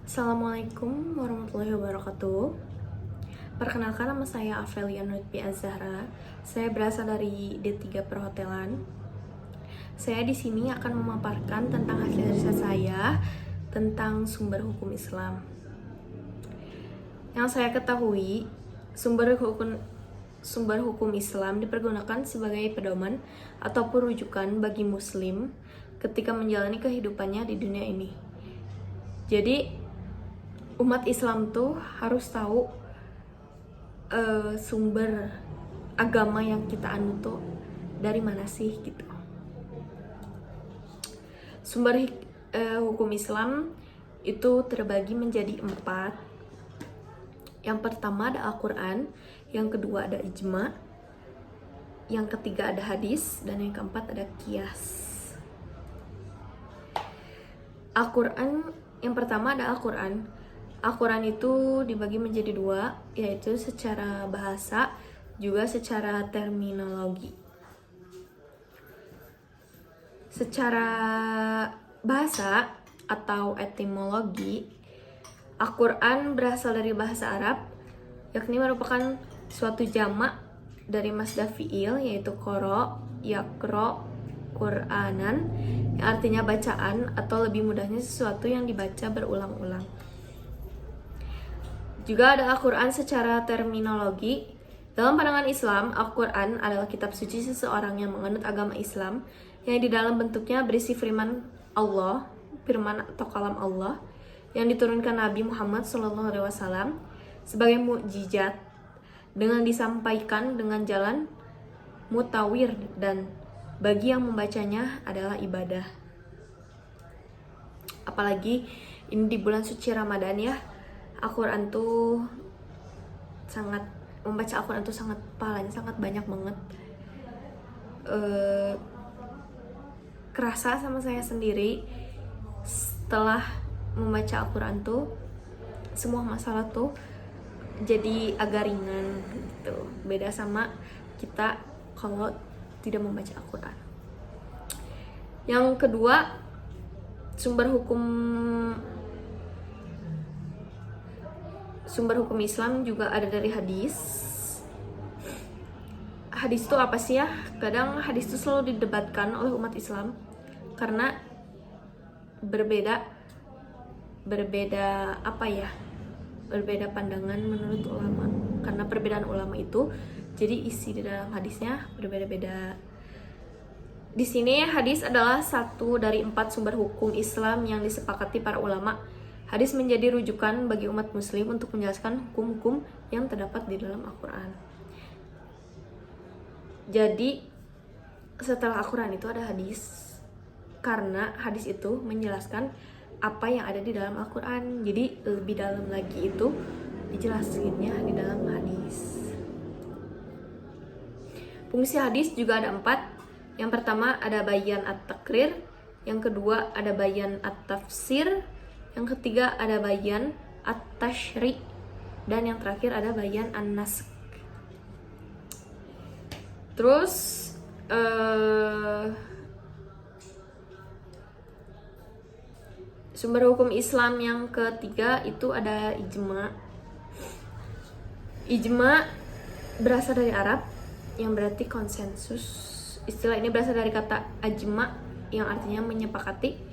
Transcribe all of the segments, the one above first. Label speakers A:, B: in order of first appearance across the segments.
A: Assalamualaikum warahmatullahi wabarakatuh. Perkenalkan, nama saya Afelia Nurutbi Azhara. Saya berasal dari D3 Perhotelan. Saya di sini akan memaparkan tentang hasil riset saya tentang sumber hukum Islam. Yang saya ketahui, sumber hukum Islam dipergunakan sebagai pedoman ataupun rujukan bagi muslim ketika menjalani kehidupannya di dunia ini. Jadi umat Islam tuh harus tahu sumber agama yang kita anut tuh dari mana sih gitu. Sumber hukum Islam itu terbagi menjadi 4. Yang pertama ada Al-Quran, yang kedua ada ijma, yang ketiga ada hadis, dan yang keempat ada qiyas. Al-Quran, yang pertama ada Al-Quran. Al-Quran itu dibagi menjadi 2, yaitu secara bahasa juga secara terminologi. Secara bahasa atau etimologi, Al-Quran berasal dari bahasa Arab, yakni merupakan suatu jamak dari masdar fi'il, yaitu qara, yaqra, Qur'anan, yang artinya bacaan atau lebih mudahnya sesuatu yang dibaca berulang-ulang. Juga ada Al-Quran secara terminologi. Dalam pandangan Islam, Al-Quran adalah kitab suci seseorang yang menganut agama Islam yang di dalam bentuknya berisi firman Allah, firman atau kalam Allah yang diturunkan Nabi Muhammad SAW sebagai mukjizat dengan disampaikan dengan jalan mutawir, dan bagi yang membacanya adalah ibadah. Apalagi ini di bulan suci Ramadan ya. Al-Quran tuh membaca Al-Quran tuh sangat pahalanya sangat banyak banget. Kerasa sama saya sendiri setelah membaca Al-Quran tuh semua masalah tuh jadi agak ringan gitu. Beda sama kita kalau tidak membaca Al-Quran. Yang kedua, sumber hukum Islam juga ada dari hadis. Hadis itu apa sih ya? Kadang hadis itu selalu didebatkan oleh umat Islam karena berbeda pandangan menurut ulama. Karena perbedaan ulama itu, jadi isi di dalam hadisnya berbeda-beda. Di sini hadis adalah satu dari 4 sumber hukum Islam yang disepakati para ulama. Hadis menjadi rujukan bagi umat muslim untuk menjelaskan hukum-hukum yang terdapat di dalam Al-Quran. Jadi setelah Al-Quran itu ada hadis, karena hadis itu menjelaskan apa yang ada di dalam Al-Quran. Jadi lebih dalam lagi itu dijelasinnya di dalam hadis. Fungsi hadis juga ada 4. Yang pertama ada bayan at-takrir, yang kedua ada bayan at-tafsir, yang ketiga ada bayan at-tashri', dan yang terakhir ada bayan an-naskh. Terus sumber hukum Islam yang ketiga itu ada ijma. Ijma berasal dari Arab yang berarti konsensus. Istilah ini berasal dari kata ajma yang artinya menyepakati.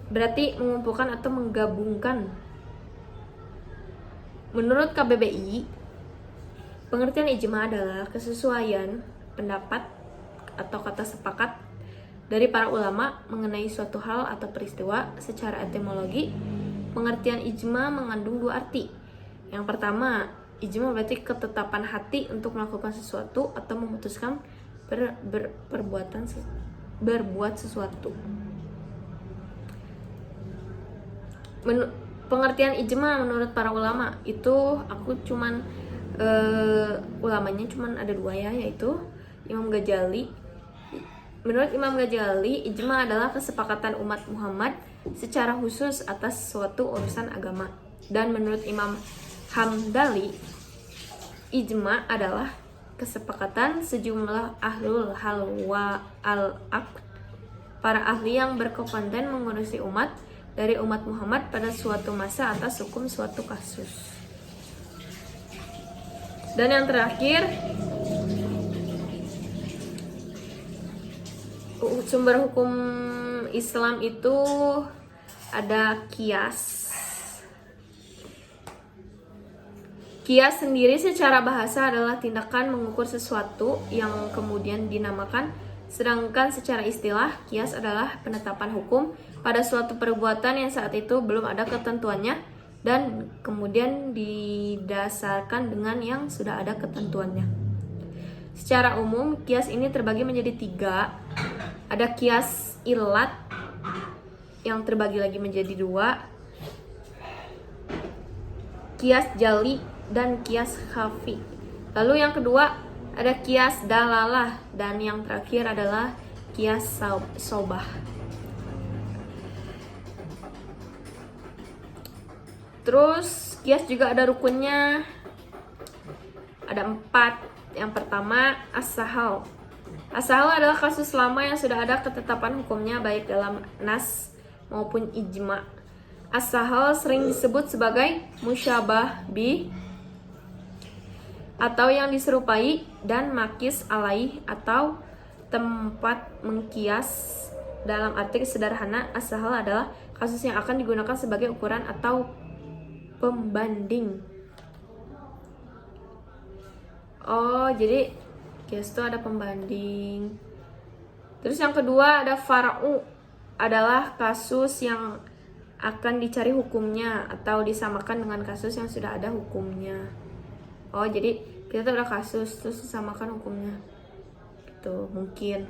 A: Berarti mengumpulkan atau menggabungkan. Menurut KBBI, pengertian ijma adalah kesesuaian pendapat atau kata sepakat dari para ulama mengenai suatu hal atau peristiwa. Secara etimologi, pengertian ijma mengandung 2 arti. Yang pertama, ijma berarti ketetapan hati untuk melakukan sesuatu atau memutuskan berbuat sesuatu. Pengertian ijma menurut para ulama itu ulamanya cuman ada 2 ya, yaitu Imam Ghazali. Menurut Imam Ghazali, ijma adalah kesepakatan umat Muhammad secara khusus atas suatu urusan agama. Dan menurut Imam Hamdali, ijma adalah kesepakatan sejumlah ahlul hal wa al-aqd, para ahli yang berkompeten mengurusi umat dari umat Muhammad pada suatu masa atas hukum suatu kasus. Dan yang terakhir, sumber hukum Islam itu ada kias. Kias sendiri secara bahasa adalah tindakan mengukur sesuatu yang kemudian dinamakan, sedangkan secara istilah kias adalah penetapan hukum pada suatu perbuatan yang saat itu belum ada ketentuannya dan kemudian didasarkan dengan yang sudah ada ketentuannya. Secara umum, kias ini terbagi menjadi 3. Ada kias ilat yang terbagi lagi menjadi 2. Kias jali dan kias khafi. Lalu yang kedua ada kias dalalah dan yang terakhir adalah kias sobah. Terus kias juga ada rukunnya, ada 4. Yang pertama as-sahal. As-sahal adalah kasus lama yang sudah ada ketetapan hukumnya baik dalam nas maupun ijma. As-sahal sering disebut sebagai musyabah bi atau yang diserupai dan makis alaih atau tempat mengkias. Dalam arti sederhana, as-sahal adalah kasus yang akan digunakan sebagai ukuran atau pembanding. Oh, jadi kias itu ada pembanding. Terus yang kedua ada fara'u, adalah kasus yang akan dicari hukumnya atau disamakan dengan kasus yang sudah ada hukumnya. Oh, jadi kita tuh ada kasus terus disamakan hukumnya. Gitu, mungkin.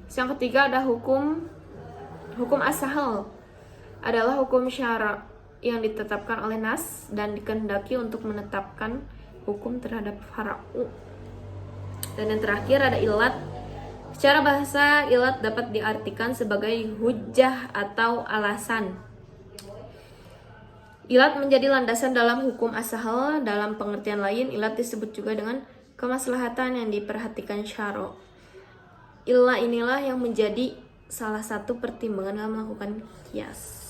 A: Terus yang ketiga ada hukum as-sahal. Adalah hukum syara yang ditetapkan oleh nas dan dikehendaki untuk menetapkan hukum terhadap fara'u. Dan yang terakhir ada ilat. Secara bahasa, ilat dapat diartikan sebagai hujjah atau alasan. Ilat menjadi landasan dalam hukum as-sahal. Dalam pengertian lain, ilat disebut juga dengan kemaslahatan yang diperhatikan syara'. Ilah inilah yang menjadi salah satu pertimbangan dalam melakukan kias.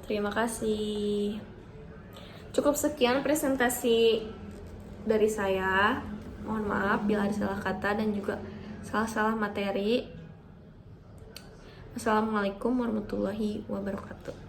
A: Terima kasih. Cukup sekian presentasi dari saya. Mohon maaf bila ada salah kata dan juga salah-salah materi. Assalamualaikum warahmatullahi wabarakatuh.